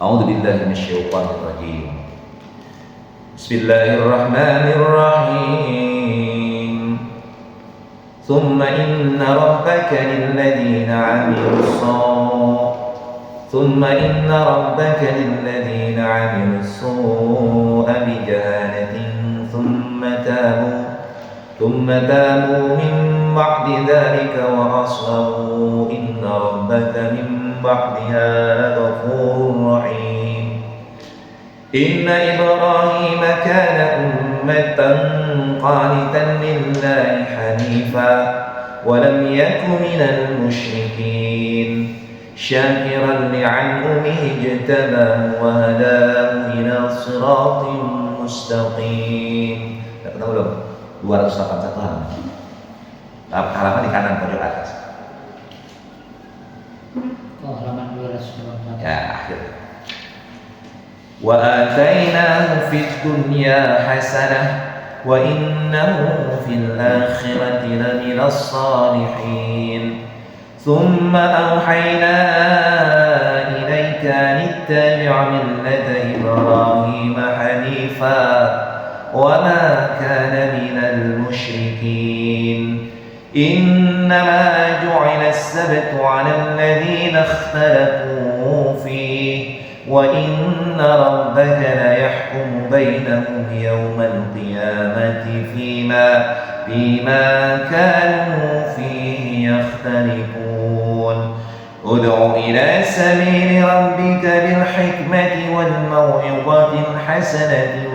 A'udzu billahi minasyaitonir rajim. Bismillahirrahmanirrahim. Tsumma inna rabbaka lilladheena 'amilus su'a bijahalatin thumma tabu min ba'di dzalika wa aslahu inna rabbaka min ba'diha laghafurur rahim. Inna Ibrahima kana ummatan qanitan lillahi hanifa wa lam yakun minal musyrikin syakiran li'an'umihi ijtabahu wa hadahu ila siratin mustaqim. Sudah ketemu belum? 281 halaman. Halaman di kanan pojok atas. Oh, halaman 281. Ya, akhir. Wa atainahu fid dunya hasanah wa innahu fil akhirati laminas salihin. Thumma awhayna ilayka an ittabi' millata Ibrahima hanifa wa ma kana minal musyrikin. Innama ju'ila as-sabtu 'ala alladhina ikhtalafu fihi wa inna rabbaka la yahkumu bainahum yawmal qiyamati fima kanu fihi yakhtalifun. Ud'u ila sabili rabbika bil hikmati wal maw'izati hasanati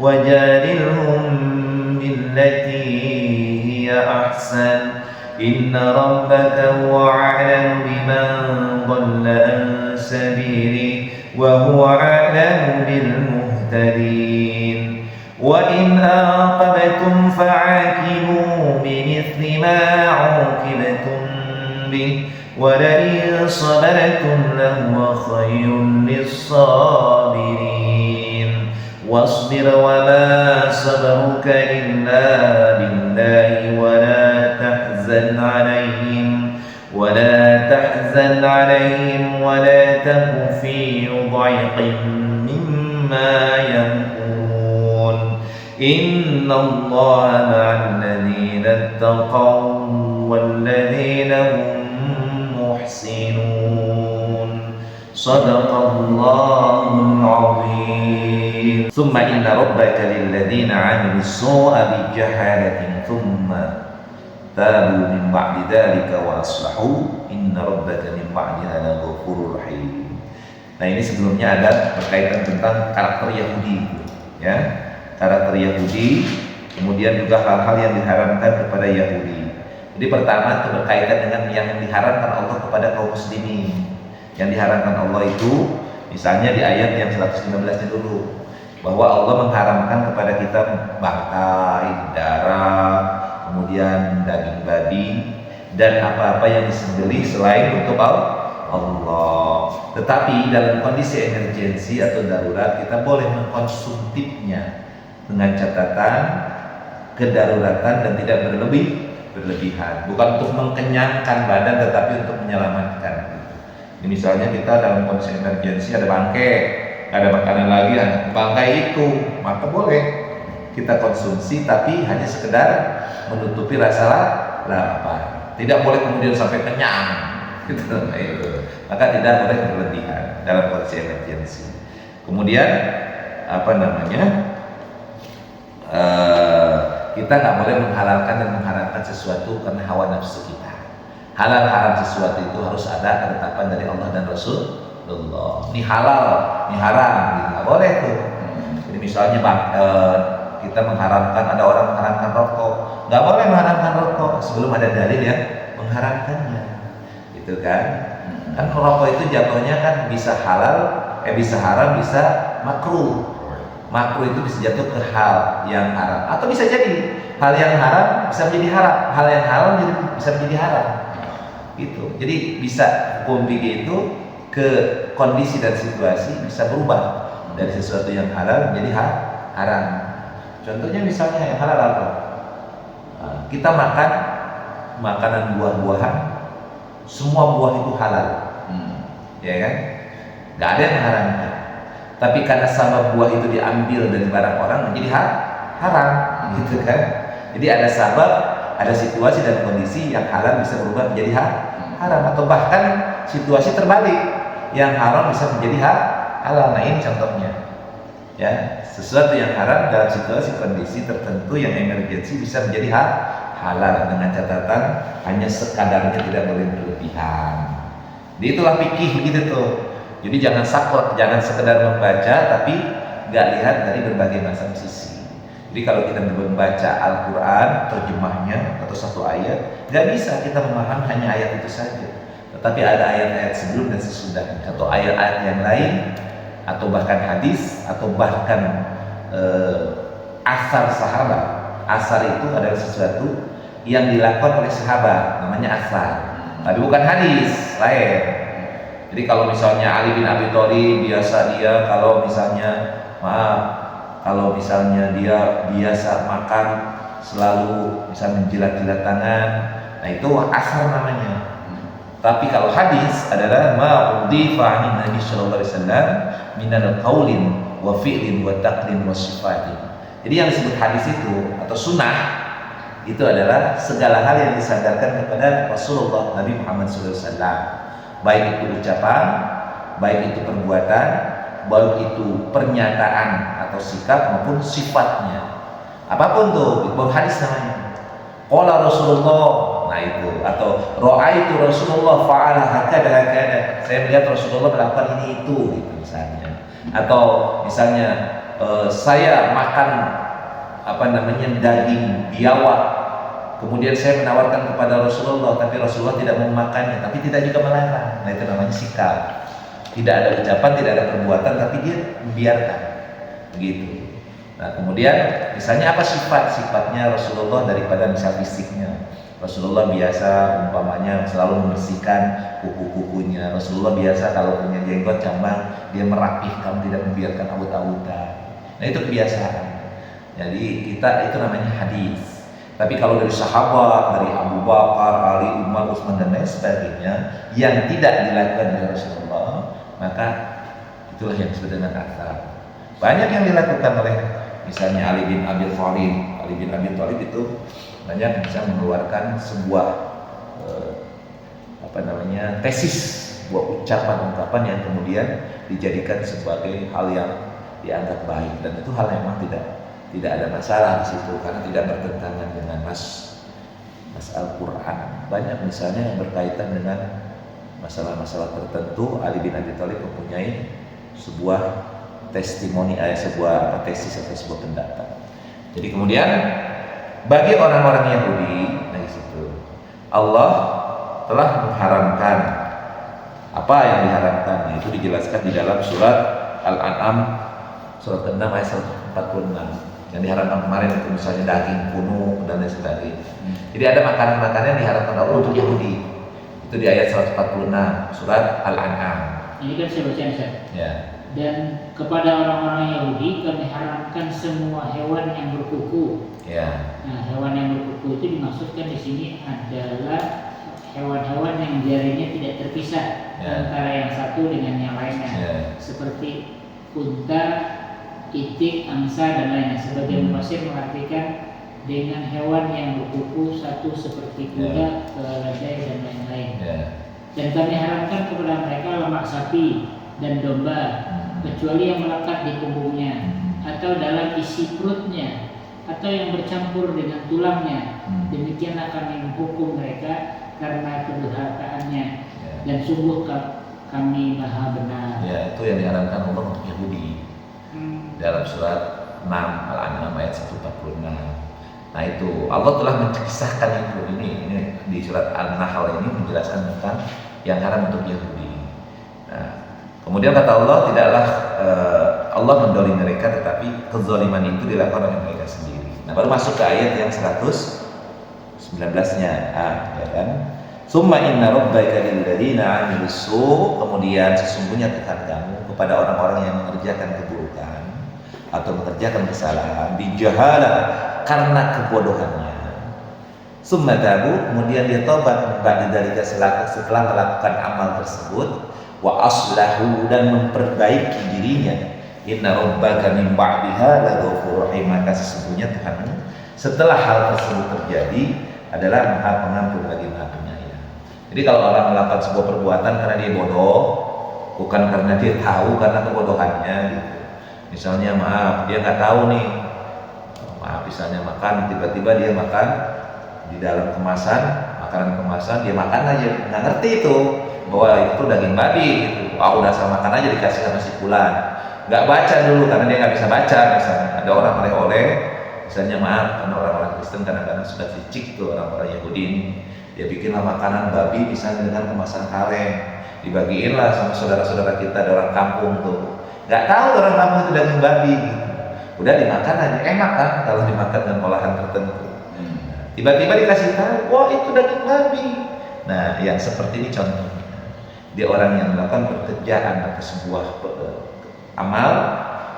wajadilhum billati hiya ahsan. Inna rabbaka huwa a'lamu biman dhalla an sabilihi wa huwa a'lamu bil muhtadin. Wa in aqabtum fa'aqibu bimithli ma 'uqibtum bih wa la in sabartum lahuwa khayrun lis-sabirin. Wasbir wa ma sabruka illa billahi wa la tahzan 'alaihim wa la taku fi dhayqin mimma yamkurun. Inna Allaha ma'al ladzina ittaqaw wal ladzina hum muhsinun. Shadaqallahul 'azim. Tsumma inna rabbaka lil ladzina 'amilus su'a bijahalatin tsumma tabu min ba'di dzalika wa aslahu inna rabbaka min ba'diha laghafurur rahim. Nah, ini sebelumnya ada berkaitan tentang karakter Yahudi, ya. Karakter Yahudi, kemudian juga hal-hal yang diharamkan kepada Yahudi. Jadi pertama itu berkaitan dengan yang diharamkan Allah kepada kaum muslimin. Yang diharamkan Allah itu misalnya di ayat yang 115 dulu, bahwa Allah mengharamkan kepada kita bangkai, darah, kemudian daging babi dan apa-apa yang disembelih selain untuk Allah. Tetapi dalam kondisi emergensi atau darurat kita boleh mengkonsumtifnya dengan catatan kedaruratan dan tidak berlebihan. Bukan untuk mengkenyangkan badan tetapi untuk menyelamatkan. Ini misalnya kita dalam kondisi emergensi ada bangkai, ada makanan lagi, bangkai itu maka boleh kita konsumsi tapi hanya sekedar menutupi rasa lapar. Tidak boleh kemudian sampai kenyang gitu. Maka tidak boleh berlebihan dalam kondisi emergensi. Kemudian kita nggak boleh menghalalkan dan mengharamkan sesuatu karena hawa nafsu kita. Halal haram sesuatu itu harus ada ketetapan dari Allah dan Rasulullah. Ini halal, ini haram, gitu. Nggak boleh tuh. Jadi misalnya kita mengharamkan, ada orang mengharamkan rokok, nggak boleh mengharamkan rokok sebelum ada dalil yang mengharamkannya, gitu kan? Kan rokok itu jatuhnya kan bisa halal, bisa haram, bisa makruh. Makruh itu bisa jatuh ke hal yang haram, atau bisa jadi hal yang haram bisa menjadi haram, hal yang halal bisa menjadi haram, gitu. Jadi bisa hukum fikih itu ke kondisi dan situasi bisa berubah dari sesuatu yang halal menjadi haram. Contohnya misalnya yang halal apa? Kita makan makanan buah-buahan, semua buah itu halal, ya kan? nggak ada yang mengharamkan. Tapi karena sabab buah itu diambil dari barang orang menjadi haram, gitu kan? Jadi ada sabab, ada situasi dan kondisi yang halal bisa berubah menjadi haram, atau bahkan situasi terbalik, yang haram bisa menjadi halal. Nah ini contohnya, ya, sesuatu yang haram dalam situasi kondisi tertentu yang emergensi bisa menjadi halal, dengan catatan hanya sekadarnya, tidak boleh berlebihan. Jadi itulah fikih begitu tuh. Jadi jangan saklek, jangan sekedar membaca tapi nggak lihat dari berbagai macam sisi. Jadi kalau kita membaca Al-Quran, terjemahnya atau satu ayat, nggak bisa kita memahami hanya ayat itu saja. Tetapi ada ayat-ayat sebelum dan sesudahnya, atau ayat-ayat yang lain, atau bahkan hadis, atau bahkan asar sahabat. Asar itu adalah sesuatu yang dilakukan oleh sahabat, namanya asar. Tapi bukan hadis, lain. Jadi kalau misalnya Ali bin Abi Thalib biasa dia kalau misalnya dia biasa makan selalu bisa menjilat-jilat tangan, nah itu asar namanya. Tapi kalau hadis adalah ma'udhifa 'anin Nabi sallallahu alaihi wasallam minal qaulin wa fi'lin wa taqlin wa sifatin. Jadi yang disebut hadis itu atau sunnah itu adalah segala hal yang disandarkan kepada Rasulullah Nabi Muhammad sallallahu alaihi wasallam. Baik itu ucapan, baik itu perbuatan, baik itu pernyataan atau sikap maupun sifatnya. Apapun tuh, itu hadis namanya. Qala Rasulullah, nah itu, atau ra'aitu Rasulullah fa'ala hakada. Saya melihat Rasulullah melakukan ini itu, gitu misalnya. Atau misalnya saya makan daging biawak. Kemudian saya menawarkan kepada Rasulullah, tapi Rasulullah tidak mau memakannya, tapi tidak juga melarang. Nah itu namanya sikap. Tidak ada ucapan, tidak ada perbuatan, tapi dia membiarkan. Begitu. Nah kemudian misalnya apa sifatnya Rasulullah daripada misal fisiknya. Rasulullah biasa umpamanya selalu membersihkan kuku-kukunya. Rasulullah biasa kalau punya jenggot cambang, dia merapihkan, tidak membiarkan awut-awutan. Nah itu kebiasaan. Jadi kita itu namanya hadis. Tapi kalau dari sahabat, dari Abu Bakar, Ali, Umar, Utsman dan lain sebagainya yang tidak dilakukan oleh Rasulullah, maka itulah yang disebut dengan athar. Banyak yang dilakukan oleh misalnya Ali bin Abi Thalib. Ali bin Abi Thalib itu banyak bisa mengeluarkan sebuah tesis, sebuah ucapan-ungkapan yang kemudian dijadikan sebagai hal yang dianggap baik, dan itu hal yang memang tidak ada masalah di situ karena tidak bertentangan dengan nas Al-Quran. Banyak misalnya yang berkaitan dengan masalah-masalah tertentu. Ali bin Abi Thalib mempunyai sebuah testimoni, sebuah tesis atau sebuah pendapat. Jadi kemudian bagi orang-orang Yahudi, nah di situ Allah telah mengharamkan apa yang diharamkan. Itu dijelaskan di dalam surat Al-An'am surat 6 ayat 146. Yang diharamkan kemarin itu misalnya daging, kuno dan lain sebagainya. Jadi ada makanan-makanan yang diharamkan Allah untuk Yahudi. Itu di ayat 146 surat Al-An'am. Ini kan saya baca ya. Dan kepada orang-orang Yahudi kami haramkan semua hewan yang berkuku. Ya. Nah, hewan yang berkuku itu dimaksudkan di sini adalah hewan-hewan yang jarinya tidak terpisah antara yang satu dengan yang lainnya. Seperti unta, itik, angsa dan lainnya. Sebagian mufassir mengartikan dengan hewan yang berkuku satu seperti kuda, keledai dan lain-lain. Dan kami haramkan kepada mereka lemak sapi dan domba, kecuali yang melekat di punggungnya atau dalam isi perutnya atau yang bercampur dengan tulangnya. Demikianlah kami menghukum mereka karena kedurhakaannya, dan sungguh kami maha benar. Ya, itu yang diharamkan Allah untuk Yahudi. Dalam surat 6 Al-An'am ayat 146. Nah itu Allah telah mencisahkan itu. Ini di surat An-Nahl ini menjelaskan tentang yang haram untuk Yahudi. Nah, kemudian kata Allah, tidaklah Allah mendolimi mereka, tetapi kezaliman itu dilakukan oleh mereka sendiri. Nah baru masuk ke ayat yang 119-nya, ya kan? Summa inna rabbaka lilladzina 'amilus su', kemudian sesungguhnya Tuhan kamu kepada orang-orang yang mengerjakan keburukan atau mengerjakan kesalahan bijahalah, karena kebodohannya. Summa tabu, kemudian dia taubat ba'da dzalika setelah melakukan amal tersebut, wa aslahu, dan memperbaiki dirinya. Inna rabbaka min ba'diha laghafurur rahim, maka sesungguhnya Tuhanmu setelah hal tersebut terjadi adalah Maha Pengampun lagi Maha Penyayang. Jadi kalau orang melakukan sebuah perbuatan karena dia bodoh, bukan karena dia tahu, karena kebodohannya gitu. Misalnya maaf, dia nggak tahu nih, maaf misalnya makan, tiba-tiba dia makan di dalam kemasan, makanan kemasan, dia makan aja, nggak ngerti itu bahwa itu daging babi gitu. Udah sama makan aja dikasih sama si fulan. Nggak baca dulu karena dia nggak bisa baca. Misalnya ada orang oleh-oleh, misalnya maaf, karena orang-orang Kristen kadang-kadang suka licik tuh orang-orang Yahudi ini, dia bikinlah makanan babi misalnya dengan kemasan kaleng, dibagiinlah sama saudara-saudara kita, ada orang kampung tuh, nggak tahu orang kampung itu daging babi gitu. Udah dimakan aja, enak kan kalau dimakan dengan olahan tertentu. Tiba-tiba dikasih tahu, wah itu daging babi. Nah, yang seperti ini contohnya, dia orang yang melakukan pekerjaan atau sebuah amal,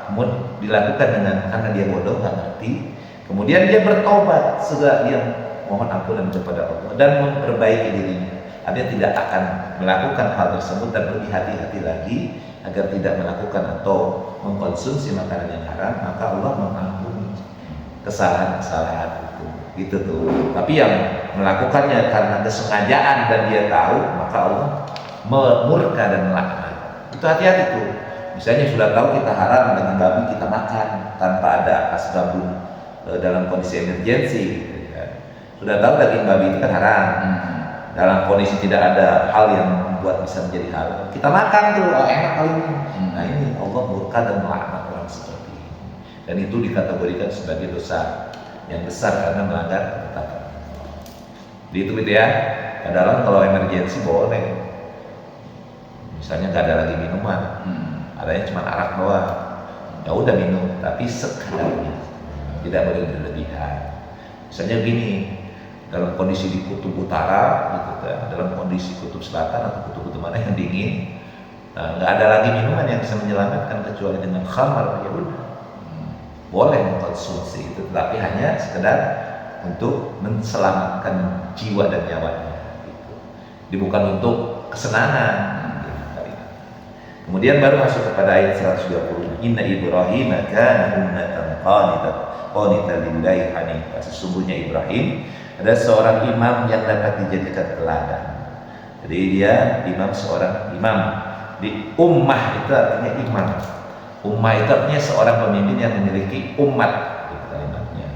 kemudian dilakukan dengan karena dia bodoh, nggak ngerti, kemudian dia bertobat, sudah dia mohon ampunan kepada Allah dan memperbaiki dirinya. Dia tidak akan melakukan hal tersebut dan lebih hati-hati lagi agar tidak melakukan atau mengkonsumsi makanan yang haram, maka Allah mengampuni kesalahan-kesalahan itu, gitu tuh. Tapi yang melakukannya karena kesengajaan dan dia tahu, maka Allah murka dan melaknat. Itu hati-hati tuh. Misalnya sudah tahu kita haram dengan babi, kita makan tanpa ada asbabun dalam kondisi emergensi gitu ya. Sudah tahu daging babi itu kan haram, dalam kondisi tidak ada hal yang membuat bisa menjadi halal, kita makan tuh, enak kali ini. Nah ini Allah murka dan melaknat orang seperti ini, dan itu dikategorikan sebagai dosa yang besar karena melanggar ketetapan. Itu gitu ya. Padahal kalau emergensi boleh, misalnya nggak ada lagi minuman, adanya cuma arak doang, ya udah minum, tapi sekadarnya, tidak boleh berlebihan. Misalnya gini, dalam kondisi di kutub utara gitu kan, dalam kondisi kutub selatan atau kutub mana yang dingin, nggak ada lagi minuman yang bisa menyelamatkan kecuali dengan khamar, ya udah boleh mengkonsumsi itu, tapi hanya sekedar untuk menselamatkan jiwa dan nyawanya gitu. Bukan untuk kesenangan. Kemudian baru masuk kepada ayat 120. Inna Ibrahim kana ummatan qanitan lillahi hanifah. Sesungguhnya Ibrahim adalah seorang imam yang dapat dijadikan teladan. Jadi dia imam, seorang imam. Di ummah itu artinya imam. Ummah itu artinya seorang pemimpin yang memiliki umat, itu kalimatnya.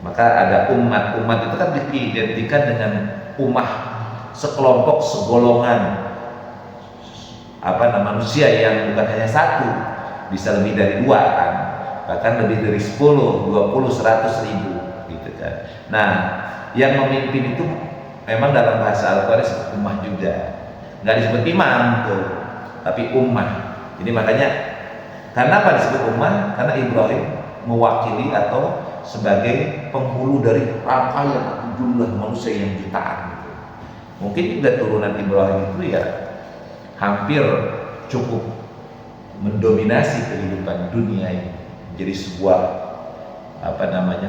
Maka ada umat. Umat itu kan diidentikan dengan ummah, sekelompok, segolongan manusia yang bukan hanya satu, bisa lebih dari dua kan, bahkan lebih dari 10, 20, 100 ribu gitu kan. Nah, yang memimpin itu memang dalam bahasa Al-Quran disebut ummah juga, nggak disebut imam tuh, tapi ummah. Jadi makanya, karena apa disebut ummah? Karena Ibrahim mewakili atau sebagai penghulu dari rangkaian jumlah manusia yang jutaan gitu. Mungkin juga turunan Ibrahim itu ya hampir cukup mendominasi kehidupan dunia ini, menjadi sebuah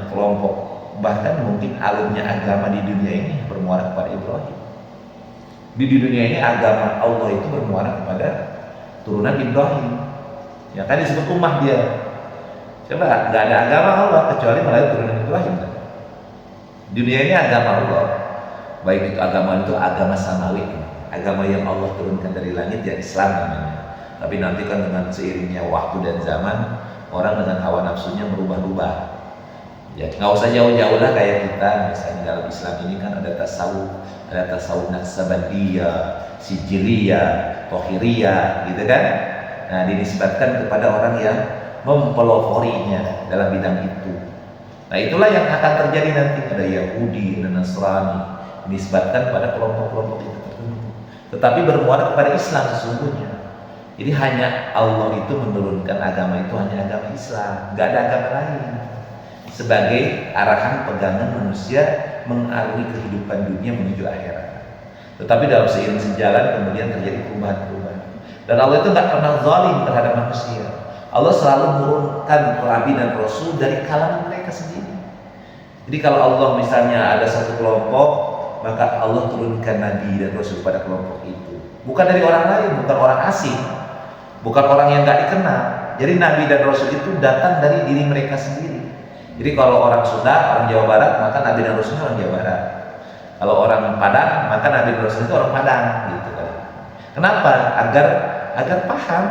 kelompok, bahkan mungkin alumnya agama di dunia ini bermuara kepada Ibrahim. Di dunia ini agama Allah itu bermuara kepada turunan Ibrahim, ya kan disebut ummah dia. Coba nggak ada agama Allah kecuali melalui turunan Ibrahim kan? Dunia ini agama Allah, baik itu agama samawi, agama yang Allah turunkan dari langit, ya Islam namanya. Tapi nanti kan dengan seiringnya waktu dan zaman, orang dengan hawa nafsunya berubah-ubah. Ya nggak usah jauh-jauh lah kayak kita, misalnya dalam Islam ini kan ada tasawuf Naqsabandiyah, Sijiliyah, Tohiriyah, gitu kan. Nah, dinisbatkan kepada orang yang mempeloporinya dalam bidang itu. Nah, itulah yang akan terjadi nanti. Ada Yahudi, ada Nasrani, dinisbatkan pada kelompok-kelompok itu tertentu, tetapi bermuara kepada Islam sesungguhnya. Jadi hanya Allah itu menurunkan agama itu hanya agama Islam, nggak ada agama lain, sebagai arahan pegangan manusia mengarungi kehidupan dunia menuju akhirat. Tetapi dalam seiring sejalan kemudian terjadi perubahan-perubahan. Dan Allah itu nggak pernah zalim terhadap manusia. Allah selalu menurunkan nabi dan rasul dari kalangan mereka sendiri. Jadi kalau Allah misalnya ada satu kelompok, maka Allah turunkan nabi dan rasul pada kelompok itu. bukan dari orang lain, bukan orang asing, bukan orang yang nggak dikenal. Jadi Nabi dan Rasul itu datang dari diri mereka sendiri. Jadi kalau orang Sunda, orang Jawa Barat, maka Nabi dan Rasulnya orang Jawa Barat. Kalau orang Padang, maka Nabi dan Rasul itu orang Padang, gitu kan. Kenapa? Agar paham.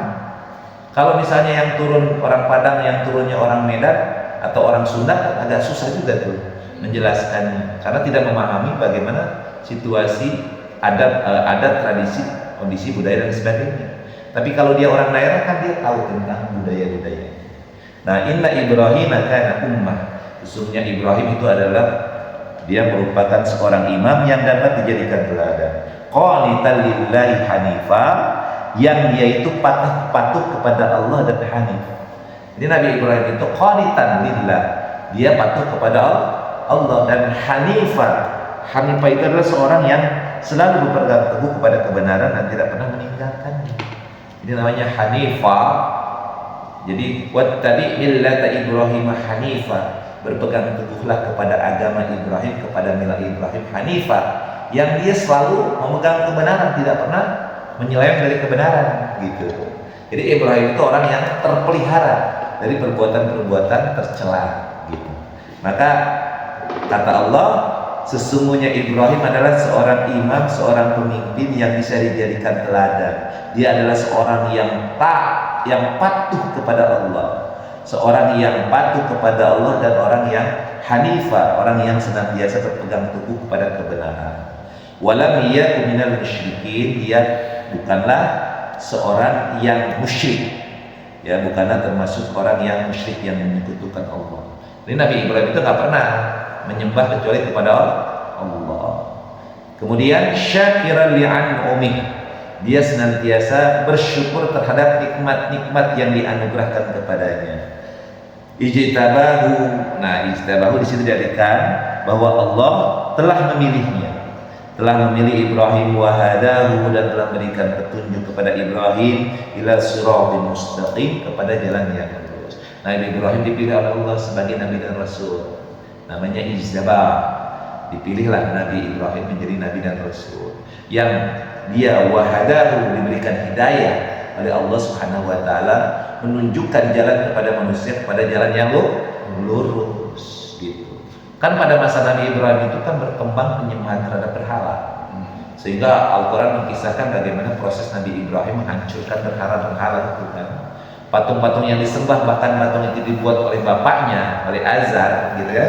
Kalau misalnya yang turun orang Padang, yang turunnya orang Medan atau orang Sunda, agak susah juga tuh menjelaskannya, karena tidak memahami bagaimana situasi adat, tradisi, kondisi budaya dan sebagainya. Tapi kalau dia orang daerah kan dia tahu tentang budaya-budaya. Nah, inna Ibrahim kana ummah. Sesungguhnya Ibrahim itu adalah dia merupakan seorang imam yang dapat dijadikan teladan. Qanitan lillahi hanifa, yang dia itu patuh kepada Allah dan hanif. Jadi Nabi Ibrahim itu qanitan lillah, dia patuh kepada Allah dan hanifah. Hanifah itu adalah seorang yang selalu berpegang teguh kepada kebenaran dan tidak pernah meninggalkannya. Ini namanya hanifah. Jadi wattabi millata Ibrahim hanifah, berpegang teguhlah kepada agama Ibrahim, kepada milah Ibrahim hanifah, yang dia selalu memegang kebenaran, tidak pernah menyeleweng dari kebenaran, gitu. Jadi Ibrahim itu orang yang terpelihara dari perbuatan-perbuatan tercela, gitu. Maka kata Allah, sesungguhnya Ibrahim adalah seorang imam, seorang pemimpin yang bisa dijadikan teladan. Dia adalah seorang yang patuh kepada Allah, seorang yang patuh kepada Allah dan orang yang hanifah, orang yang senantiasa berpegang teguh kepada kebenaran. Walam yakun minal musyrikin, dia bukanlah seorang yang musyrik, ya, bukanlah termasuk orang yang musyrik yang menyekutukan Allah. Jadi Nabi Ibrahim itu nggak pernah menyembah kecuali kepada Allah. Kemudian syakiran li'an'umih, dia senantiasa bersyukur terhadap nikmat-nikmat yang dianugerahkan kepadanya. Ijtabahu, nah ijtabahu di situ diartikan bahwa Allah telah memilihnya, telah memilih Ibrahim wahadahu, dan telah memberikan petunjuk kepada Ibrahim ila siratal mustaqim, kepada jalan yang lurus. Nabi Ibrahim dipilih oleh Allah sebagai Nabi dan Rasul, namanya ijtaba. Dipilihlah Nabi Ibrahim menjadi Nabi dan Rasul yang dia wahadahu, diberikan hidayah oleh Allah Subhanahu wa taala, menunjukkan jalan kepada manusia kepada jalan yang lurus, gitu. Kan pada masa Nabi Ibrahim itu kan berkembang penyembahan terhadap berhala. Sehingga Al-Qur'an mengisahkan bagaimana proses Nabi Ibrahim menghancurkan berhala-berhala itu kan. Patung-patung yang disembah, bahkan patung itu dibuat oleh bapaknya, oleh Azar, gitu ya.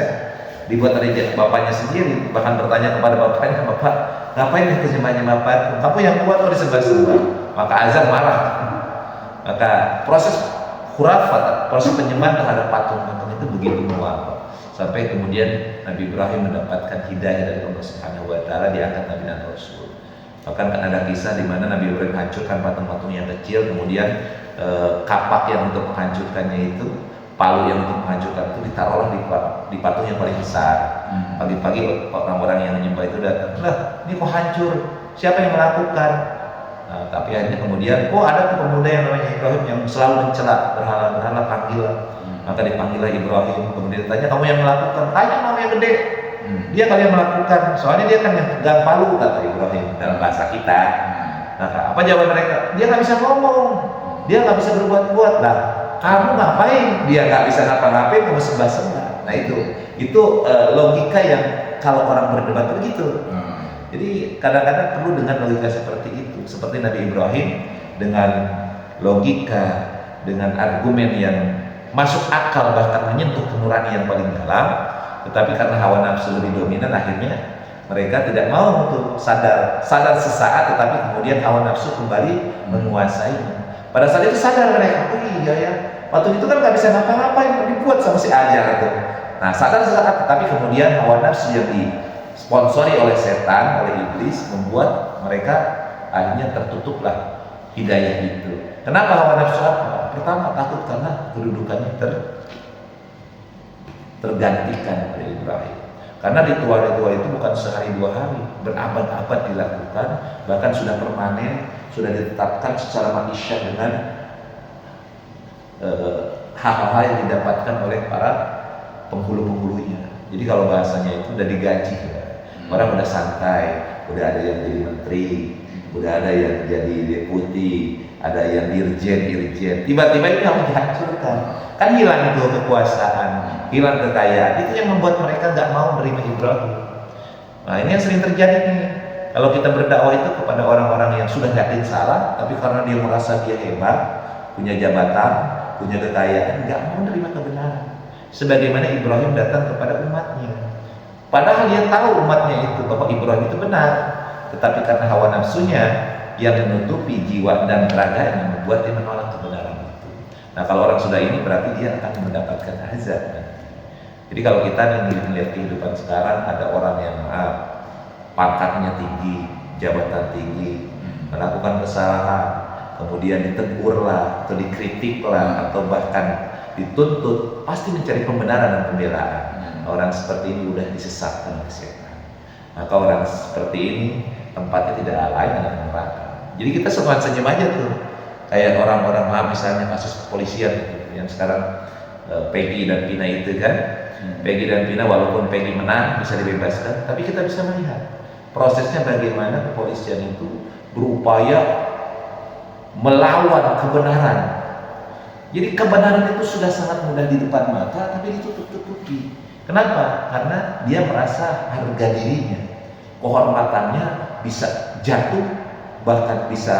Dibuat oleh bapaknya sendiri, bahkan bertanya kepada bapaknya, "Bapak, ngapain itu sembahnya bapak? Kamu yang buat atau disembah-sembah?" Maka Azar marah. Maka proses khurafat, proses penyembahan terhadap patung-patung itu begitu meluas, sampai kemudian Nabi Ibrahim mendapatkan hidayah dari Allah Subhanahu wa taala, diangkat Nabi dan Rasul. Bahkan kan ada kisah di mana Nabi Ibrahim hancurkan patung-patung yang kecil, kemudian kapak yang untuk menghancurkannya itu, palu yang untuk menghancurkan itu ditaruhlah di patung yang paling besar. Pagi-pagi orang-orang yang menyembah itu datang, "Lah, ini kok hancur? Siapa yang melakukan?" Nah, tapi akhirnya kemudian, ada tuh pemuda yang namanya Ibrahim yang selalu mencela berhala-berhala, panggil. Maka dipanggillah Ibrahim, kemudian ditanya, "Kamu yang melakukan?" "Tanya nama yang gede." "Dia kali yang melakukan, soalnya dia kan yang pegang palu," kata Ibrahim dalam bahasa kita. Nah, apa jawaban mereka? "Dia nggak bisa ngomong, dia nggak bisa berbuat-buat." Lah, kamu ngapain? Dia nggak bisa ngapa-ngapain, kamu sembah-sembah. Nah itu logika yang kalau orang berdebat begitu. Jadi kadang-kadang perlu dengan logika seperti itu, seperti Nabi Ibrahim dengan logika, dengan argumen yang masuk akal, bahkan menyentuh kenurani yang paling dalam. Tetapi karena hawa nafsu lebih dominan, akhirnya mereka tidak mau untuk sadar sesaat, tetapi kemudian hawa nafsu kembali menguasainya. Pada saat itu sadar mereka, "Oh iya ya, patung itu kan nggak bisa ngapa-ngapain, dibuat sama si Ajar itu." Nah, sadar sesaat, tetapi kemudian hawa nafsu yang disponsori oleh setan, oleh iblis, membuat mereka akhirnya tertutuplah hidayah itu. Kenapa hawa nafsu? Apa? Pertama, takut karena kedudukannya tergantikan oleh Ibrahim. Karena ritual-ritual itu bukan sehari dua hari, berabad-abad dilakukan, bahkan sudah permanen, sudah ditetapkan secara manusia dengan hal-hal yang didapatkan oleh para penghulu-penghulunya. Jadi kalau bahasanya itu udah digaji, ya. Orang udah santai, udah ada yang jadi menteri, udah ada yang jadi deputi, ada yang dirjen. Tiba-tiba ini harus dihancurkan. Kan hilang itu kekuasaan, hilang kekayaan. Itu yang membuat mereka nggak mau menerima Ibrahim. Nah ini yang sering terjadi nih. Kalau kita berdakwah itu kepada orang-orang yang sudah yakin salah, tapi karena dia merasa dia hebat, punya jabatan, punya kekayaan, nggak mau menerima kebenaran. Sebagaimana Ibrahim datang kepada umatnya. Padahal dia tahu umatnya itu bahwa Ibrahim itu benar, tetapi karena hawa nafsunya yang menutupi jiwa dan raganya membuat dia menolak kebenaran itu. Nah kalau orang sudah ini berarti dia akan mendapatkan azab. Jadi kalau kita melihat kehidupan sekarang, ada orang yang pangkatnya tinggi, jabatan tinggi, melakukan kesalahan, kemudian ditegurlah atau dikritiklah atau bahkan dituntut, pasti mencari pembenaran dan pembelaan. Orang seperti ini udah disesatkan oleh setan. Maka orang seperti ini tempatnya tidak lain adalah neraka. Jadi kita semua senyum aja tuh, kayak orang-orang misalnya kasus kepolisian gitu, yang sekarang Peggy dan Pina itu kan, Peggy dan Pina walaupun Peggy menang bisa dibebaskan, tapi kita bisa melihat prosesnya bagaimana kepolisian itu berupaya melawan kebenaran. Jadi kebenaran itu sudah sangat mudah di depan mata, tapi ditutup-tutupi. Kenapa? Karena dia merasa harga dirinya, kehormatannya bisa jatuh, bahkan bisa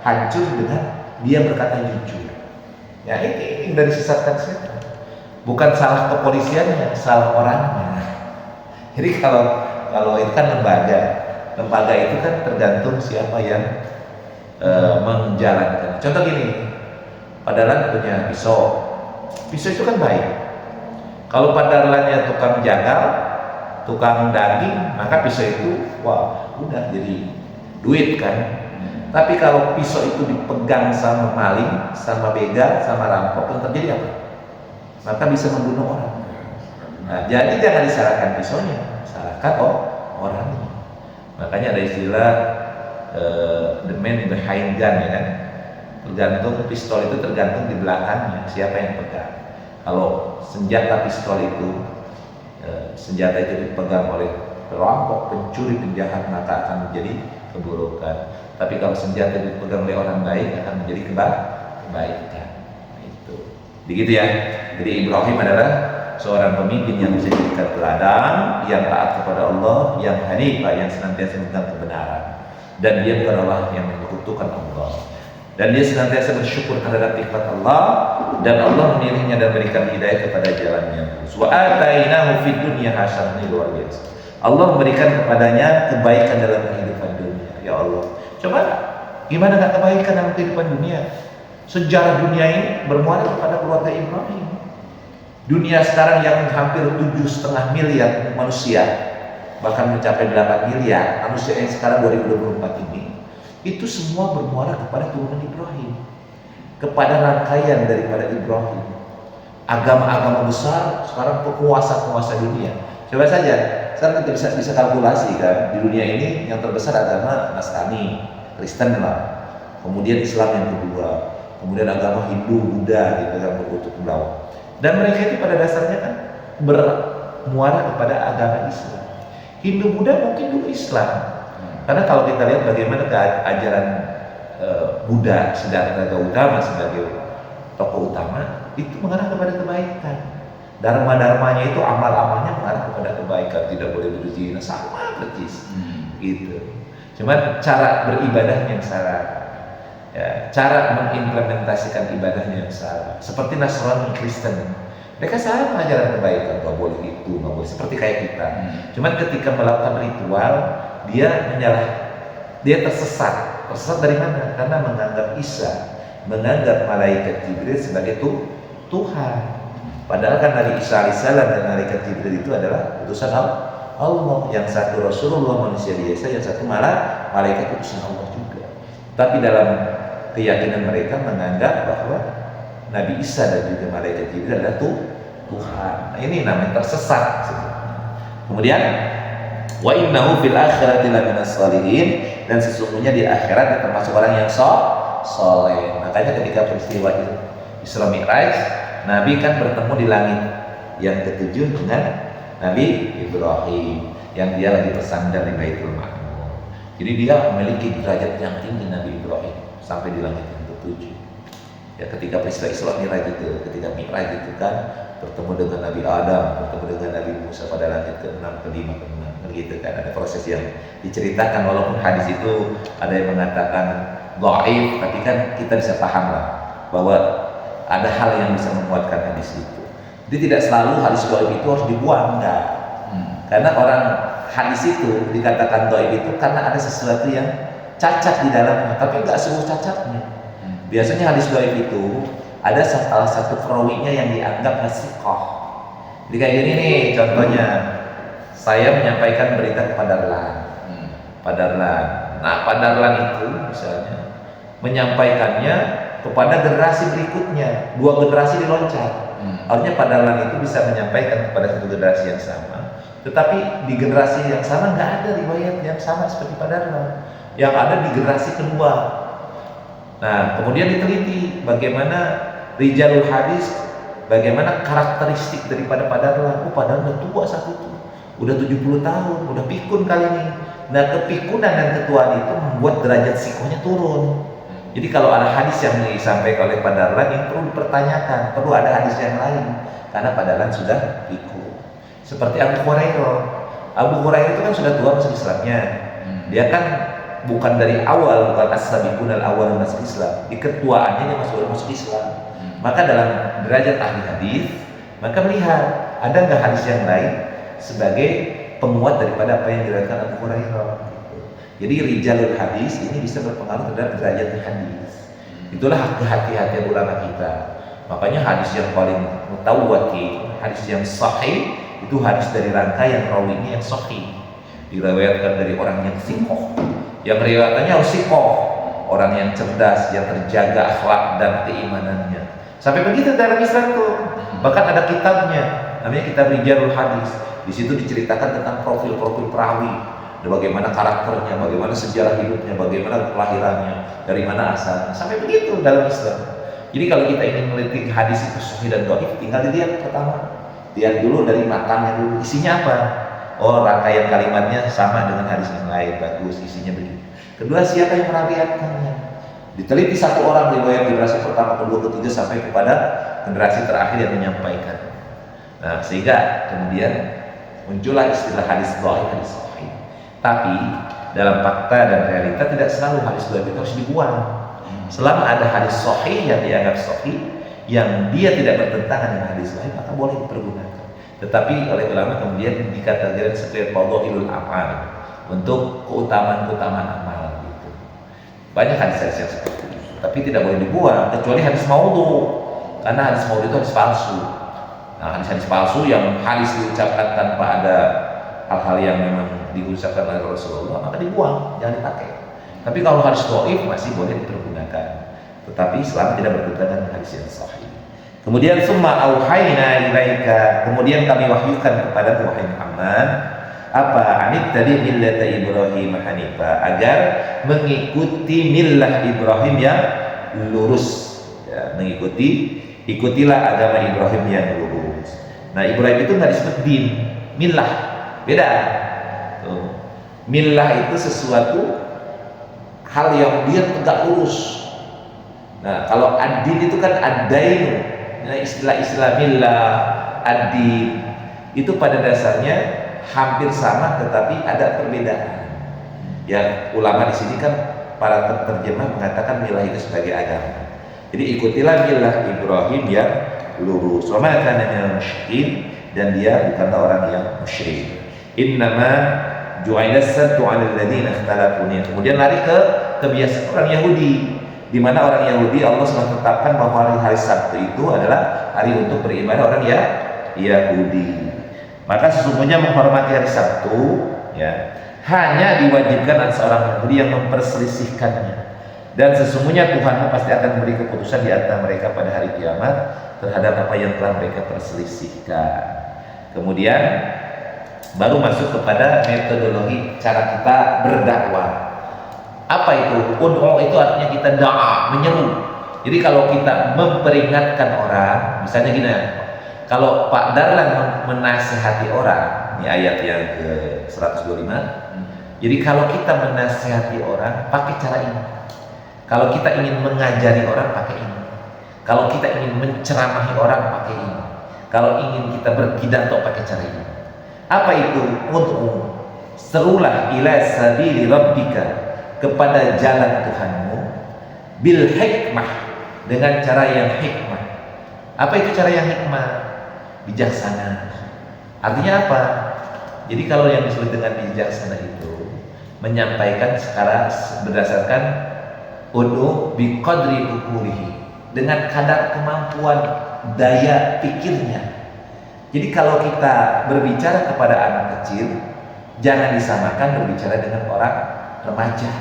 hancur dengan dia berkata jujur. Ya ini dari disesatkan setan. Bukan salah kepolisiannya, salah orangnya. Jadi kalau itu kan lembaga itu kan tergantung siapa yang menjalankan. Contoh gini, Padalan punya pisau itu kan baik. Kalau padalannya tukang jagal, tukang daging, maka pisau itu wah udah jadi duit kan. Tapi kalau pisau itu dipegang sama maling, sama begal, sama rampok, yang terjadi apa? Maka bisa membunuh orang. Nah, jadi jangan disalahkan pisaunya, salahkan orangnya. Makanya ada istilah the man behind gun, ya kan? Tergantung pistol itu tergantung di belakangnya siapa yang pegang. Kalau senjata pistol itu senjata itu dipegang oleh perampok, pencuri, penjahat, maka akan menjadi keburukan. Tapi kalau senjata dipegang oleh orang baik akan menjadi kebaikan. Itu. Begitu ya. Jadi Ibrahim adalah seorang pemimpin yang bisa dijadikan teladan, yang taat kepada Allah, yang hanifah, yang senantiasa memegang kebenaran. Dan dia bukan Allah yang menyekutukan Allah. Dan dia senantiasa bersyukur terhadap nikmat Allah, dan Allah memilihnya dan memberikan hidayah kepada jalannya. Wa atainahu fid dunya hasanah, luar biasa. Allah memberikan kepadanya kebaikan dalam kehidupan dunia. Ya Allah, coba gimana nggak kebaikan dalam kehidupan dunia? Sejarah dunia ini bermuara kepada keluarga Ibrahim. Dunia sekarang yang hampir 7,5 miliar manusia, bahkan mencapai 8 miliar manusia yang sekarang 2024 ini, itu semua bermuara kepada turunan Ibrahim, kepada rangkaian daripada Ibrahim. Agama-agama besar sekarang penguasa dunia. Coba saja, sekarang kita bisa kalkulasi kan, di dunia ini yang terbesar agama Nasrani, Kristen lah, kemudian Islam yang kedua, kemudian agama Hindu, Buddha gitu kan, berkutub bawah. Dan mereka itu pada dasarnya kan bermuara kepada agama Islam. Hindu, Buddha mungkin dulu Islam. Karena kalau kita lihat bagaimana ajaran Buddha, Siddhartha Gautama sebagai tokoh utama, itu mengarah kepada kebaikan. Dharma-dharmanya itu, amal-amalnya mengarah kepada kebaikan, tidak boleh berzina, sama persis. Gitu. Cuma cara beribadahnya yang salah, ya, cara mengimplementasikan ibadahnya yang salah. Seperti Nasrani, Kristen, mereka salah mengajarkan kebaikan, nggak boleh itu, nggak boleh seperti kayak kita. Cuman ketika melakukan ritual, dia tersesat dari mana? Karena menganggap Isa, menganggap malaikat Jibril sebagai Tuhan. Padahal kan Nabi Isa alaihissalam dan malaikat Jibril itu adalah utusan Allah. Yang satu Rasulullah manusia biasa, yang satu malah malaikat utusan Allah juga. Tapi dalam keyakinan mereka menganggap bahwa Nabi Isa dan juga malaikat Jibril adalah Tuhan. Nah, ini namanya tersesat. Kemudian wa innahu fil akhirati laminas sholihin, dan sesungguhnya di akhirat termasuk orang yang soleh. Makanya ketika peristiwa Isra Mi'raj, Nabi kan bertemu di langit yang ketujuh dengan Nabi Ibrahim. yang dia lagi bersandar di Baitul Ma'mur. Jadi dia memiliki derajat yang tinggi Nabi Ibrahim sampai di langit yang ketujuh. Ya, ketika peristiwa Isra Mi'raj itu, ketika Mi'raj itu kan bertemu dengan Nabi Adam, bertemu dengan Nabi Musa pada langit ke-6, ke-5, ke-6, begitu kan. Ada proses yang diceritakan, walaupun hadis itu ada yang mengatakan dhaif, tapi kan kita bisa paham lah bahwa ada hal yang bisa menguatkan hadis itu. Jadi tidak selalu hadis dhaif itu harus dibuang, enggak. Karena orang hadis itu dikatakan dhaif itu karena ada sesuatu yang cacat di dalamnya, tapi enggak semua cacatnya. Biasanya hadis dhaif itu ada salah satu perawinya yang dianggap nasiqah. Jadi kayak gini nih contohnya, saya menyampaikan berita kepada Darlan. Pak Darlan. Nah, Pak Darlan itu misalnya menyampaikannya kepada generasi berikutnya, 2 generasi diloncat. Artinya Pak Darlan itu bisa menyampaikan kepada satu generasi yang sama, tetapi di generasi yang sama nggak ada riwayat yang sama seperti Pak Darlan. Yang ada di generasi kedua. Nah, kemudian diteliti bagaimana rijalul hadis, bagaimana karakteristik daripada Pak Darlan. Oh, Pak Darlan udah tua saat itu, udah 70 tahun, udah pikun kali ini. Nah, kepikunan dan ketuaan itu membuat derajat sikohnya turun. Jadi kalau ada hadis yang disampaikan oleh Pak Darlan yang perlu dipertanyakan, perlu ada hadis yang lain, karena Pak Darlan sudah pikun. Seperti Abu Hurairah. Abu Hurairah itu kan sudah tua masuk Islamnya. Dia kan bukan dari awal, bukan as-sabiqun al-awwal masuk Islam. Di ketuaannya dia masuk Islam. Maka dalam derajat ahli hadis, maka melihat ada nggak hadis yang lain sebagai penguat daripada apa yang diriwayatkan Abu Hurairah. Jadi rijalul hadis ini bisa berpengaruh terhadap derajat hadis. Itulah kehati-hatian ulama kita. Makanya hadis yang paling mutawatir, hadis yang sahih itu hadis dari rangkaian rawinya yang sahih, diriwayatkan dari orang yang sikoh. Yang riwayatannya harus sikoh, orang yang cerdas, yang terjaga akhlak dan keimanannya. Sampai begitu dalam Islam tuh. Bahkan ada kitabnya, namanya Kitab Rijalul Hadis. Di situ diceritakan tentang profil-profil perawi, bagaimana karakternya, bagaimana sejarah hidupnya, bagaimana kelahirannya, dari mana asalnya. Sampai begitu dalam Islam. Jadi kalau kita ingin meneliti hadis itu sahih dan dhaif, tinggal dilihat pertama. Lihat dulu dari matanya dulu, isinya apa? Oh, rangkaian kalimatnya sama dengan hadis yang lain, bagus, isinya begitu. Kedua, siapa yang meriwayatkannya? Diteliti satu orang riwayat generasi pertama, kedua, ketiga sampai kepada generasi terakhir yang menyampaikan. Nah, sehingga kemudian muncullah istilah hadis dhaif, hadis sahih. Tapi dalam fakta dan realita tidak selalu hadis dhaif itu harus dibuang. Selama ada hadis sahih yang dianggap sahih, yang dia tidak bertentangan dengan hadis lain, maka boleh dipergunakan. Tetapi oleh ulama kemudian dikatakan sebagai fadhailul amal, untuk keutamaan-keutamaan amal gitu. Banyak hadis-hadis yang seperti itu, tapi tidak boleh dibuang kecuali hadis maudhu, karena hadis maudhu itu hadis palsu. Nah, hadis-hadis palsu yang hadis diucapkan tanpa ada hal-hal yang memang diucapkan oleh Rasulullah, maka dibuang, jangan dipakai. Tapi kalau hadis dhaif masih boleh dipergunakan, tetapi selama tidak bertentangan dengan hadis yang sahih. Kemudian summa auhayna ilaika, kemudian kami wahyukan kepada wahai Muhammad apa? Anit tadi millata Ibrahim hanifa, agar mengikuti millah Ibrahim yang lurus. Ya, ikutilah agama Ibrahim yang lurus. Nah, Ibrahim itu nggak disebut din, millah, beda. Tuh. Millah itu sesuatu hal yang dia tegak lurus. Nah, kalau ad-din itu kan ad-dainu. Nah, istilah-istilah millah, ad-din itu pada dasarnya hampir sama, tetapi ada perbedaan. Ya, ulama di sini kan para terjemah mengatakan millah itu sebagai agama. Jadi ikutilah millah Ibrahim yang lurus. Wa ma kana minal musyrikin, dan dia bukanlah orang yang musyrik. Innama ju'ila as-sabtu 'alal ladzina ikhtalafu. Kemudian lari ke kebiasaan orang Yahudi, di mana orang Yahudi Allah sudah tetapkan bahwa hari Sabtu itu adalah hari untuk beribadah orang Yahudi. Maka sesungguhnya menghormati hari Sabtu ya hanya diwajibkan atas orang Yahudi yang memperselisihkannya. Dan sesungguhnya Tuhan pasti akan memberi keputusan di antara mereka pada hari kiamat terhadap apa yang telah mereka perselisihkan. Kemudian baru masuk kepada metodologi cara kita berdakwah. Apa itu? Ud'u itu artinya kita da'a, menyeru. Jadi kalau kita memperingatkan orang, misalnya gini, kalau Pak Darlan menasihati orang, ini ayat yang ke 125. Jadi kalau kita menasihati orang pakai cara ini, kalau kita ingin mengajari orang pakai ini, kalau kita ingin menceramahi orang pakai ini, kalau ingin kita berpidato pakai cara ini. Apa itu? Untuk serulah ila sabili rabbika, kepada jalan Tuhanmu, bil hikmah, dengan cara yang hikmah. Apa itu cara yang hikmah? Bijaksana. Artinya apa? Jadi kalau yang disebut dengan bijaksana itu menyampaikan secara berdasarkan udu bi qadri ukulihi, dengan kadar kemampuan daya pikirnya. Jadi kalau kita berbicara kepada anak kecil, jangan disamakan berbicara dengan orang remaja.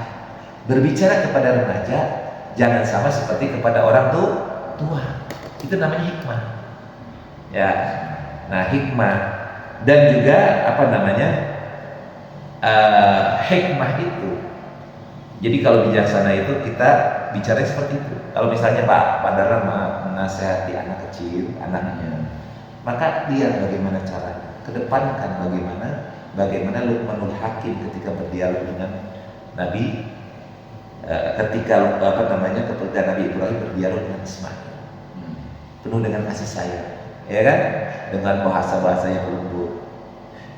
Berbicara kepada remaja jangan sama seperti kepada orang tua. Itu namanya hikmah. Ya. Nah, hikmah dan juga apa namanya? Hikmah itu. Jadi kalau bijaksana itu kita bicara seperti itu. Kalau misalnya Pak Darlan menasehati anak kecil, anaknya, maka lihat bagaimana caranya, kedepankan bagaimana Luqmanul Hakim ketika berdialog dengan Nabi, ketika Nabi Ibrahim berdialog dengan Ismail, penuh dengan kasih sayang, ya kan, dengan bahasa-bahasa yang lembut.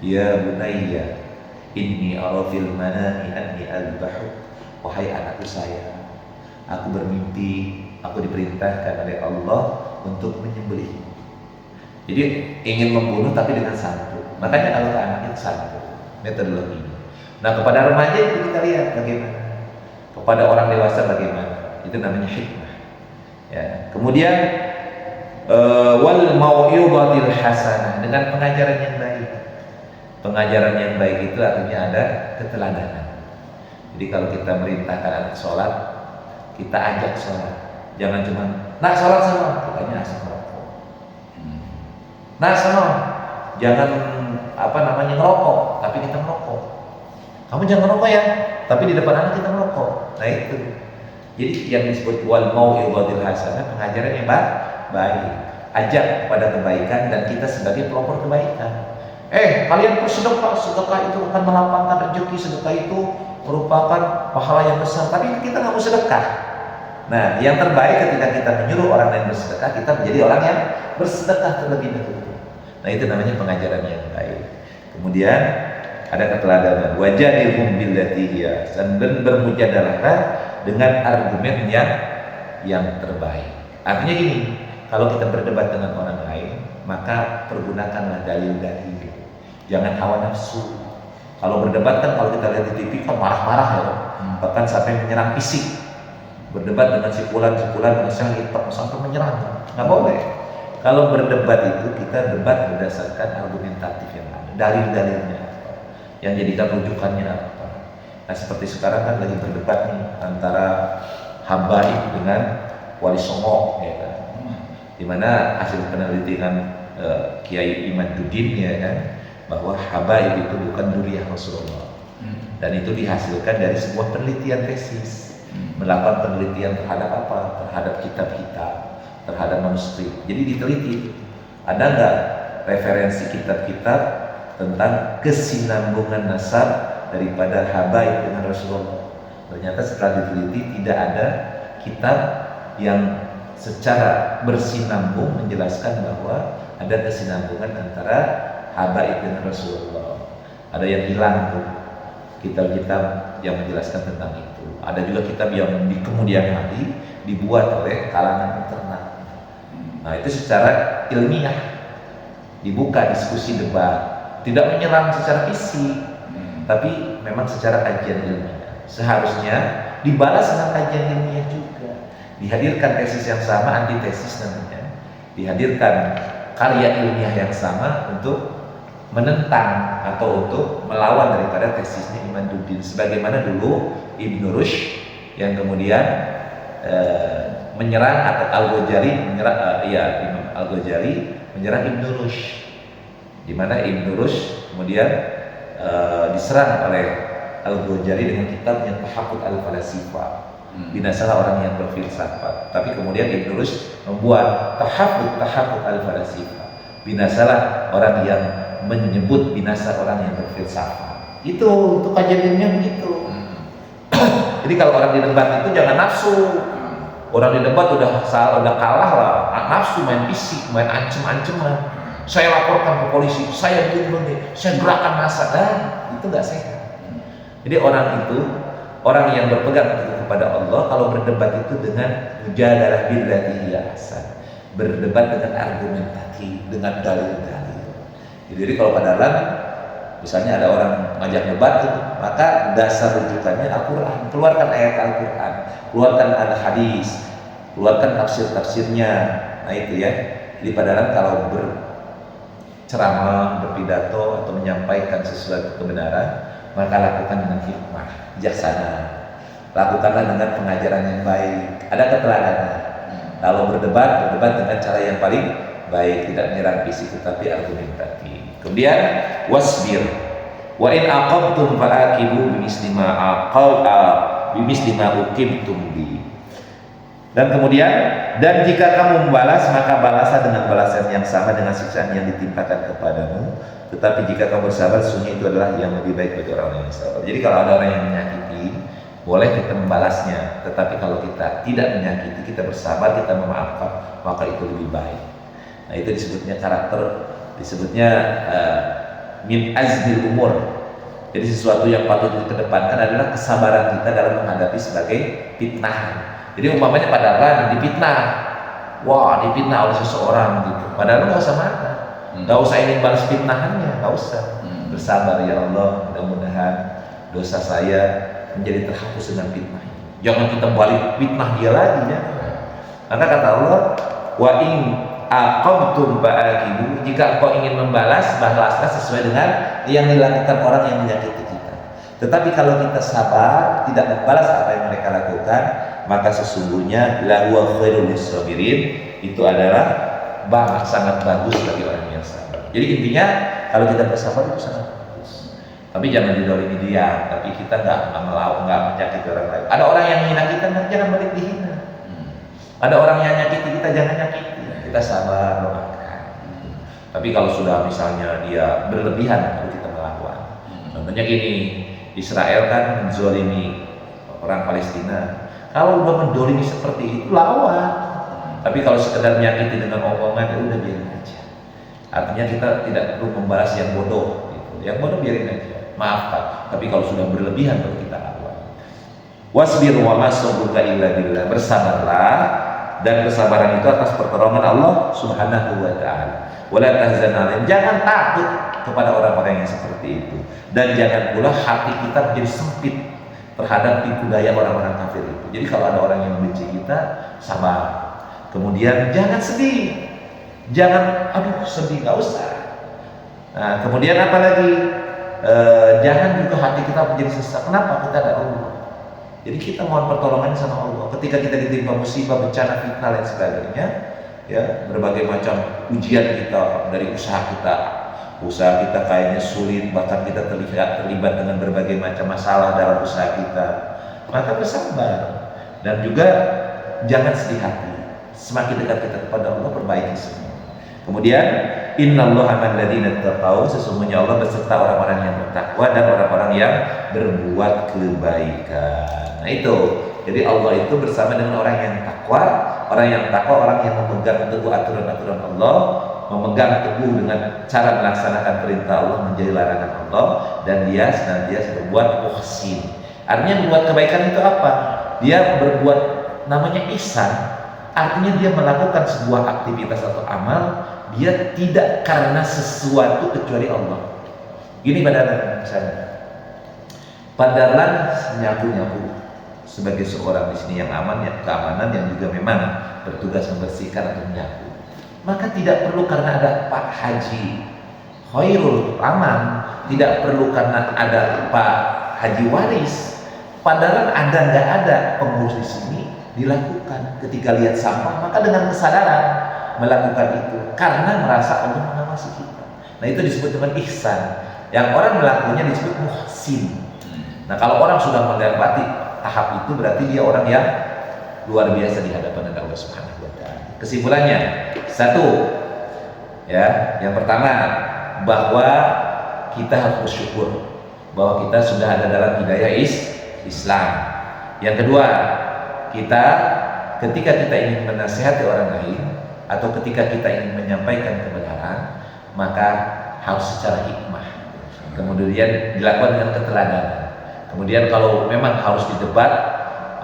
Ya bunayya, inni ara fil manami anni azbahuk. Wahai anakku sayang, aku bermimpi, aku diperintahkan oleh Allah untuk menyembelih. Jadi ingin membunuh tapi dengan santun. Makanya kalau ke anak itu santun, metodologi. Nah, kepada remaja itu kita lihat bagaimana, kepada orang dewasa bagaimana. Itu namanya hikmah. Ya. Kemudian wal mau'izatil hasanah, dengan pengajaran yang baik. Pengajaran yang baik itu artinya ada keteladanan. Jadi kalau kita merintahkan anak sholat, kita ajak sholat. Jangan cuma nak sholat sama, kitanya asal ngerokok. Nah sama, jangan ngerokok, tapi kita merokok. Kamu jangan ngerokok ya, tapi di depan anak kita merokok. Nah itu. Jadi yang disebut wal mau'izatil hasanah, pengajaran yang baik. Ajak kepada kebaikan dan kita sebagai pelopor kebaikan. Kalian bersedekah, sedekah itu akan melapangkan rezeki, sedekah itu merupakan pahala yang besar, tapi kita nggak mau sedekah. Nah, yang terbaik ketika kita menyuruh orang lain bersedekah, kita menjadi orang yang bersedekah terlebih dahulu. Nah, itu namanya pengajaran yang baik. Kemudian ada keteladanan, wajadilhum billati hiya, dan bermujadalah dengan argumen yang terbaik. Artinya gini, kalau kita berdebat dengan orang lain, maka pergunakanlah dalil-dalil. Jangan hawa nafsu. Kalau berdebat kan, kalau kita lihat di TV kan marah-marah ya, bahkan sampai menyerang fisik. Berdebat dengan sikulan-sikulan, sampai menyerang, nggak boleh. Kalau berdebat itu kita debat berdasarkan argumentatif yang ada, dalil-dalilnya apa, yang jadikan rujukannya apa. Nah seperti sekarang kan lagi berdebat nih antara Habaib dengan Wali Songo, ya kan, dimana hasil penelitian Kiai Imaduddin, ya kan, bahwa Habaib itu bukan dzurriyyah Rasulullah, dan itu dihasilkan dari sebuah penelitian tesis, melakukan penelitian terhadap apa? Terhadap kitab-kitab, terhadap manuskrip. Jadi diteliti, ada nggak referensi kitab-kitab tentang kesinambungan nasab daripada Habaib dengan Rasulullah. Ternyata setelah diteliti tidak ada kitab yang secara bersinambung menjelaskan bahwa ada kesinambungan antara Habaib dengan Rasulullah. Ada yang hilang tuh kitab-kitab yang menjelaskan tentang itu. Ada juga kitab yang di kemudian hari dibuat oleh kalangan internal. Nah itu secara ilmiah dibuka diskusi debat, tidak menyerang secara fisik, tapi memang secara kajian ilmiah. Seharusnya dibalas dengan kajian ilmiah juga. Dihadirkan tesis yang sama, antitesis namanya. Dihadirkan karya ilmiah yang sama untuk menentang atau untuk melawan daripada tesisnya Imaduddin. Sebagaimana dulu Ibnu Rushd yang kemudian menyerang, atau Al-Ghazali menyerang, Imam Al-Ghazali menyerang Ibnu Rushd, di mana Ibnu Rushd kemudian diserang oleh Al-Ghazali dengan kitab yang Tahaqqud al-Falasifah, binasalah orang yang berfilsafat. Tapi kemudian Ibnu Rushd membuat Tahaqqud al-Falasifah, binasalah orang yang menyebut binasa orang yang berfilsafat. Itu kajiannya begitu. Jadi kalau orang di debat itu jangan nafsu. Orang di debat udah kalah lah, nafsu, main fisik, main ancem-anceman. Saya laporkan ke polisi, saya begini, saya gerakan massa, itu nggak sehat. Jadi orang yang berpegang teguh kepada Allah, kalau berdebat itu dengan mujadalah billati hiya ahsan, berdebat dengan argumentasi, dengan dalil-dalil. Jadi kalau pada dalam misalnya ada orang ngajak debat, maka dasar rujukannya Al-Quran. Keluarkan ayat Al-Quran, keluarkan al-hadis, keluarkan tafsir-tafsirnya. Nah itu ya. Jadi pada dalam kalau berceramah, berpidato atau menyampaikan sesuatu kebenaran, maka lakukan dengan hikmah, bijaksana. Lakukanlah dengan pengajaran yang baik, ada keteladanan. Kalau berdebat dengan cara yang paling baik, tidak menyerang fisik tetapi argumentatif. Kemudian wasbir wa in aqabtum fa'aqibu bimisli ma uqibtum bi. Dan kemudian, dan jika kamu membalas maka balaslah dengan balasan yang sama dengan siksaan yang ditimpakan kepadamu. Tetapi jika kamu bersabar, sungguh itu adalah yang lebih baik bagi orang yang sabar. Jadi kalau ada orang yang menyakiti, boleh kita membalasnya. Tetapi kalau kita tidak menyakiti, kita bersabar, kita memaafkan, maka itu lebih baik. Nah itu disebutnya karakter, disebutnya min azmil umur. Jadi sesuatu yang patut dikedepankan adalah kesabaran kita dalam menghadapi sebagai fitnah. Jadi umpamanya padahal dipitnah, dipitnah oleh seseorang gitu. Padahal nggak usah marah, nggak usah ingin balas fitnahannya, nggak usah. Bersabar ya Allah, mudah-mudahan dosa saya menjadi terhapus dengan fitnah. Jangan kita balik fitnah dia lagi ya. Maka kata Allah, wa in aqabtum fa'aqibu, jika engkau ingin membalas, balaslah sesuai dengan yang dilakukan orang yang menyakiti kita. Tetapi kalau kita sabar, tidak membalas apa yang mereka lakukan, maka sesungguhnya la huwa khairul lisabirin, itu adalah sangat bagus bagi orang yang sabar. Jadi intinya kalau kita bersabar itu sangat bagus. Tapi jangan didolimi dia, tapi kita nggak menyakiti orang lain. Ada orang yang menghina kita, jangan balik dihina. Ada orang yang nyakiti kita, jangan nyakiti. Kita sabar, doakan. Tapi kalau sudah misalnya dia berlebihan, baru kita melawan. Contohnya gini, Israel kan menzolimi orang Palestina. Kalau udah mendolimi seperti itu, lawan. Tapi kalau sekedar menyakiti dengan omongan, ya udah biarin aja. Artinya kita tidak perlu membalas yang bodoh. Gitu. Yang bodoh biarin aja, maafkan. Tapi kalau sudah berlebihan, baru kita lawan. Wasbir wa ma sabruka illa billah. Bersabarlah, dan kesabaran itu atas pertolongan Allah Subhanahu wa taala. Wala tahzan alaihim. Jangan takut kepada orang-orang yang seperti itu. Dan jangan pula hati kita menjadi sempit terhadap tipu daya orang-orang kafir itu. Jadi kalau ada orang yang membenci kita, sabar. Kemudian jangan sedih, jangan sedih, nggak usah. Nah, kemudian apa lagi? Jangan juga hati kita menjadi sesak. Kenapa? Kita ada Allah. Jadi kita mohon pertolongan sama Allah. Ketika kita ditimpa musibah, bencana, fitnah dan sebagainya, ya berbagai macam ujian kita dari usaha kita kayaknya sulit, bahkan kita terlibat dengan berbagai macam masalah dalam usaha kita, maka bersabar dan juga jangan sedih hati. Semakin dekat kita kepada Allah, perbaiki semua. Kemudian innallaha ma'al ladzina taqaw, sesungguhnya Allah beserta orang-orang yang bertakwa dan orang-orang yang berbuat kebaikan. Nah itu, jadi Allah itu bersama dengan orang yang takwa. Orang yang takwa, orang yang memegang teguh aturan-aturan Allah, memegang teguh dengan cara melaksanakan perintah Allah, menjauhi larangan Allah, dan dia senantiasa berbuat muhsin. Artinya berbuat kebaikan itu apa? Dia berbuat, namanya ihsan. Artinya dia melakukan sebuah aktivitas atau amal, dia tidak karena sesuatu kecuali Allah. Gini Padalan misalnya, Padalan nyapu sebagai seorang di sini yang aman, yang keamanan, yang juga memang bertugas membersihkan atau menyapu. Maka tidak perlu karena ada Pak Haji Khairul Aman, tidak perlu karena ada Pak Haji Waris. Padahal ada nggak ada pengurus di sini, dilakukan. Ketika lihat sampah, maka dengan kesadaran melakukan itu karena merasa Allah mengawasi kita. Nah itu disebut dengan ihsan. Yang orang melakukannya disebut muhsin. Nah kalau orang sudah melewati tahap itu, berarti dia orang yang luar biasa di hadapan Allah Subhanahu wa taala. Kesimpulannya, satu, ya, yang pertama, bahwa kita harus bersyukur bahwa kita sudah ada dalam hidayah Islam. Yang kedua, kita ketika kita ingin menasihati orang lain atau ketika kita ingin menyampaikan kebenaran, maka harus secara hikmah, kemudian dilakukan dengan keteladanan. Kemudian kalau memang harus didebat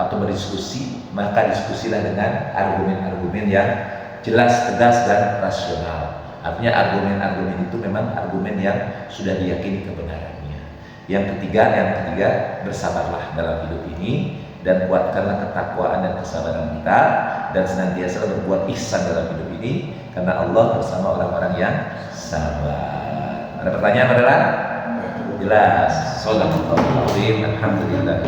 atau berdiskusi, maka diskusilah dengan argumen-argumen yang jelas, tegas, dan rasional. Artinya argumen-argumen itu memang argumen yang sudah diyakini kebenarannya. Yang ketiga, bersabarlah dalam hidup ini dan kuatkanlah ketakwaan dan kesabaran kita, dan senantiasa berbuat ihsan dalam hidup ini, karena Allah bersama orang-orang yang sabar. Ada pertanyaan adalah? Jelas. Shadaqallahu alazim. Alhamdulillah.